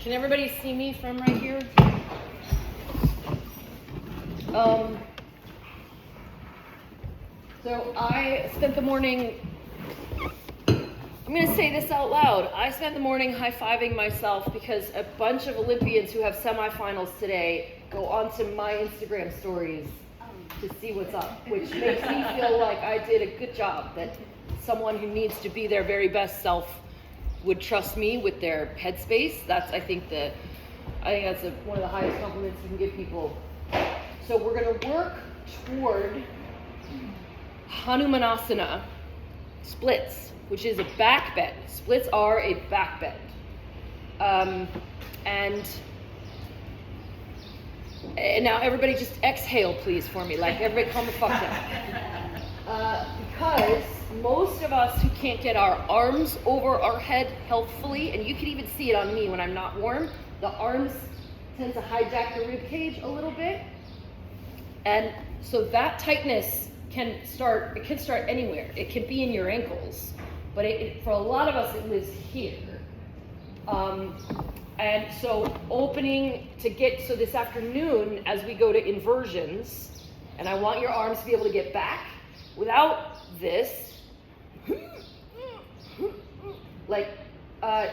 Can everybody see me from right here? So I spent the morning, I'm going to say this out loud. I spent the morning high-fiving myself because a bunch of Olympians who have semifinals today go onto my Instagram stories to see what's up, which makes me feel like I did a good job, that someone who needs to be their very best self would trust me with their headspace. I think that's one of the highest compliments you can give people. So we're going to work toward Hanumanasana splits, which is a back bend. Splits are a back bend. And now everybody just exhale, please, for me. Like, everybody calm the fuck down. Because most of us who can't get our arms over our head healthfully, and you can even see it on me when I'm not warm, the arms tend to hijack the rib cage a little bit. And so that tightness can start anywhere. It can be in your ankles, but for a lot of us, it lives here. And so so this afternoon, as we go to inversions, and I want your arms to be able to get back without this,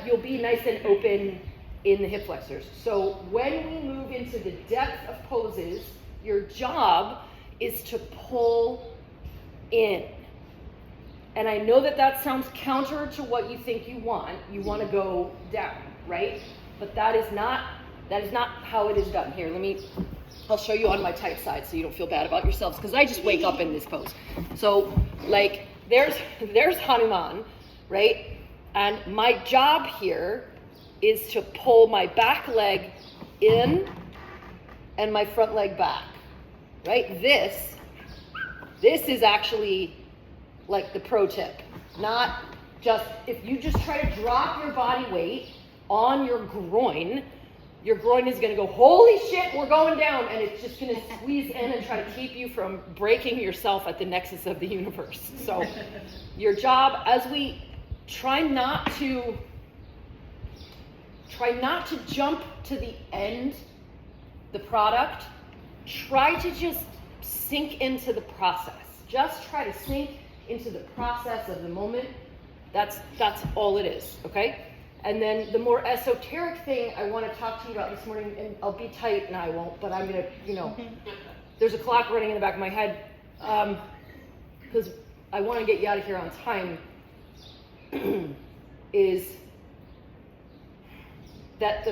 you'll be nice and open in the hip flexors. So when we move into the depth of poses, your job is to pull in. And I know that sounds counter to what you think you want. You want to go down, right? But that is not how it is done. Here, I'll show you on my tight side so you don't feel bad about yourselves, because I just wake up in this pose. So there's Hanuman, right? And my job here is to pull my back leg in and my front leg back, right? This is actually like the pro tip. Not just, if you just try to drop your body weight on your groin is going to go, holy shit, we're going down, and it's just going to squeeze in and try to keep you from breaking yourself at the nexus of the universe. So your job, as we try not to jump to the end, the product, try to just sink into the process. Just try to sink into the process of the moment. That's all it is, okay? And then the more esoteric thing I want to talk to you about this morning, and I'll be tight and I won't, but I'm going to, there's a clock running in the back of my head, because I want to get you out of here on time, is that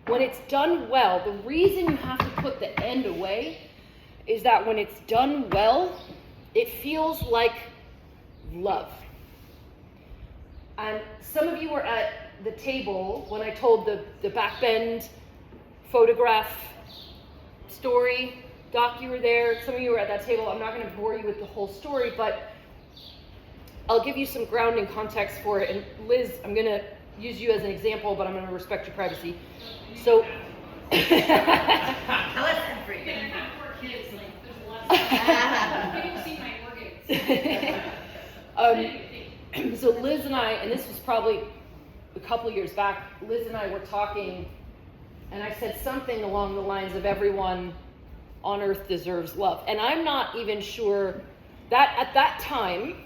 when it's done well, the reason you have to put the end away is that when it's done well, it feels like love. And some of you were at the table when I told the back bend photograph story. Doc, you were there. Some of you were at that table. I'm not going to bore you with the whole story, but I'll give you some grounding context for it. And Liz, I'm going to use you as an example, but I'm going to respect your privacy. So, Tell us for you. I have 4 kids. There's a lot of people see my organs. So Liz and I, and this was probably a couple years back, Liz and I were talking, and I said something along the lines of everyone on earth deserves love. And I'm not even sure that at that time,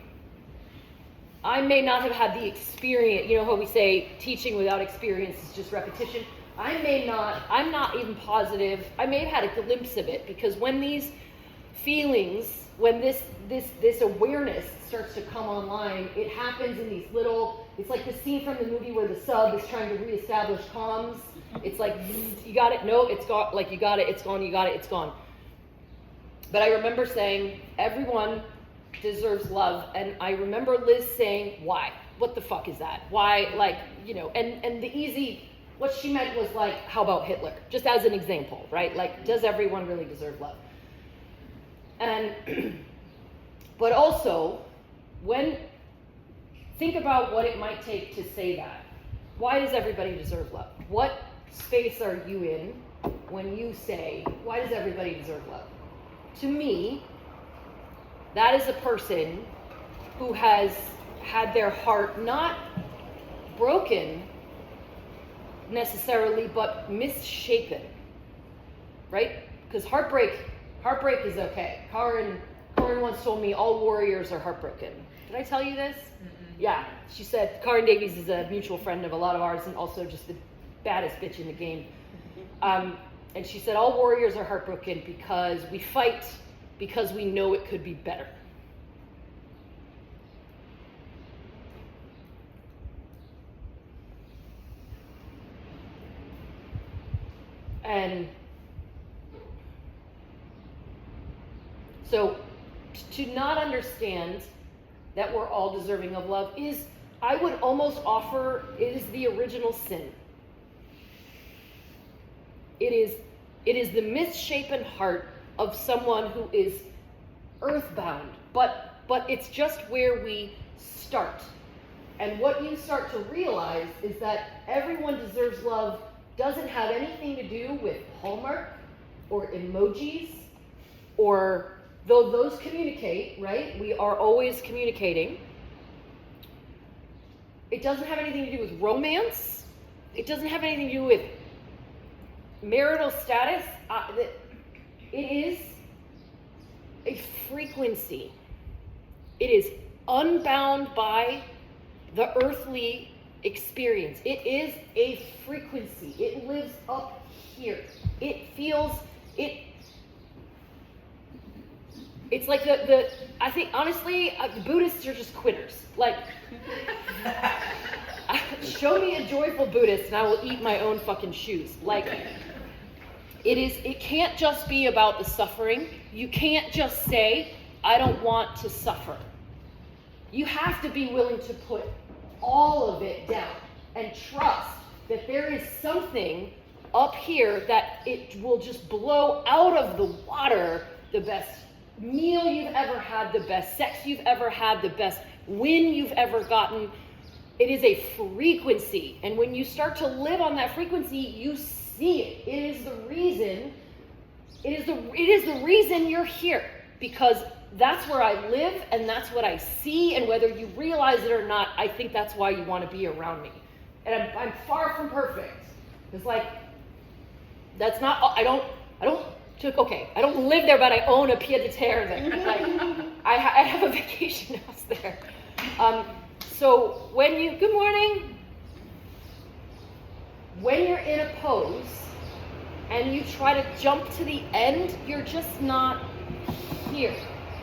I may not have had the experience. You know how we say teaching without experience is just repetition? I'm not even positive. I may have had a glimpse of it, because when these feelings, when this awareness starts to come online, it happens in these little, it's like the scene from the movie where the sub is trying to reestablish comms. It's like, you got it, no, it's gone, like you got it, it's gone, you got it, it's gone. But I remember saying, everyone deserves love, and I remember Liz saying, why? What the fuck is that? Why, and the easy, what she meant was like, how about Hitler? Just as an example, right? Like, does everyone really deserve love? And, but also, think about what it might take to say that. Why does everybody deserve love? What space are you in when you say, why does everybody deserve love? To me, that is a person who has had their heart not broken necessarily, but misshapen, right? Because heartbreak is okay. Karin once told me all warriors are heartbroken. Did I tell you this? Yeah, she said Karin Davies is a mutual friend of a lot of ours and also just the baddest bitch in the game. And she said all warriors are heartbroken because we fight because we know it could be better. And so to not understand that we're all deserving of love is, I would almost offer, is the original sin. It is the misshapen heart of someone who is earthbound, but it's just where we start. And what you start to realize is that everyone deserves love doesn't have anything to do with Hallmark or emojis, or though those communicate, right? We are always communicating. It doesn't have anything to do with romance. It doesn't have anything to do with marital status. It is a frequency. It is unbound by the earthly experience. It is a frequency. It lives up here. It feels, it's like I think, honestly, Buddhists are just quitters. Like, show me a joyful Buddhist and I will eat my own fucking shoes. Like, it can't just be about the suffering. You can't just say, I don't want to suffer. You have to be willing to put all of it down and trust that there is something up here that it will just blow out of the water the best meal you've ever had, the best sex you've ever had, the best win you've ever gotten. It is a frequency. And when you start to live on that frequency, you see it. It is the reason you're here, because that's where I live and that's what I see, and whether you realize it or not, I think that's why you want to be around me. And I'm far from perfect. It's like, that's not, I don't live there, but I own a pied-à-terre there. Like, I have a vacation house there. So good morning. When you're in a pose and you try to jump to the end, you're just not here.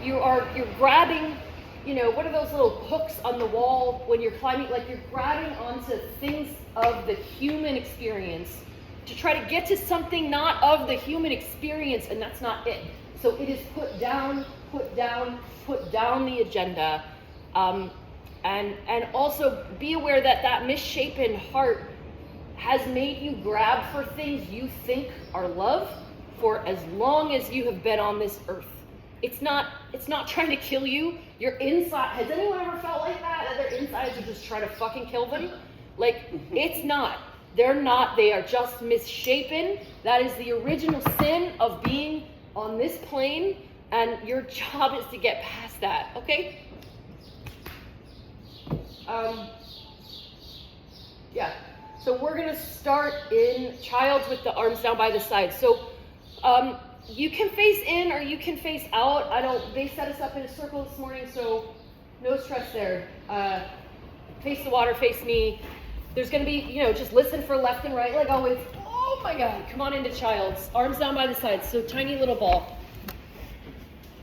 You're grabbing, what are those little hooks on the wall when you're climbing? Like, you're grabbing onto things of the human experience to try to get to something not of the human experience, and that's not it. So it is put down the agenda. And also be aware that misshapen heart has made you grab for things you think are love for as long as you have been on this earth. It's not trying to kill you. Your inside, has anyone ever felt like that? That their insides are just trying to fucking kill them? Like, it's not. They're not. They are just misshapen. That is the original sin of being on this plane, and your job is to get past that, okay? Yeah. So we're going to start in child's with the arms down by the side. So you can face in or you can face out. They set us up in a circle this morning, so no stress there. Face the water, face me. There's going to be, just listen for left and right like always. Oh my God. Come on into child's. Arms down by the sides. So tiny little ball.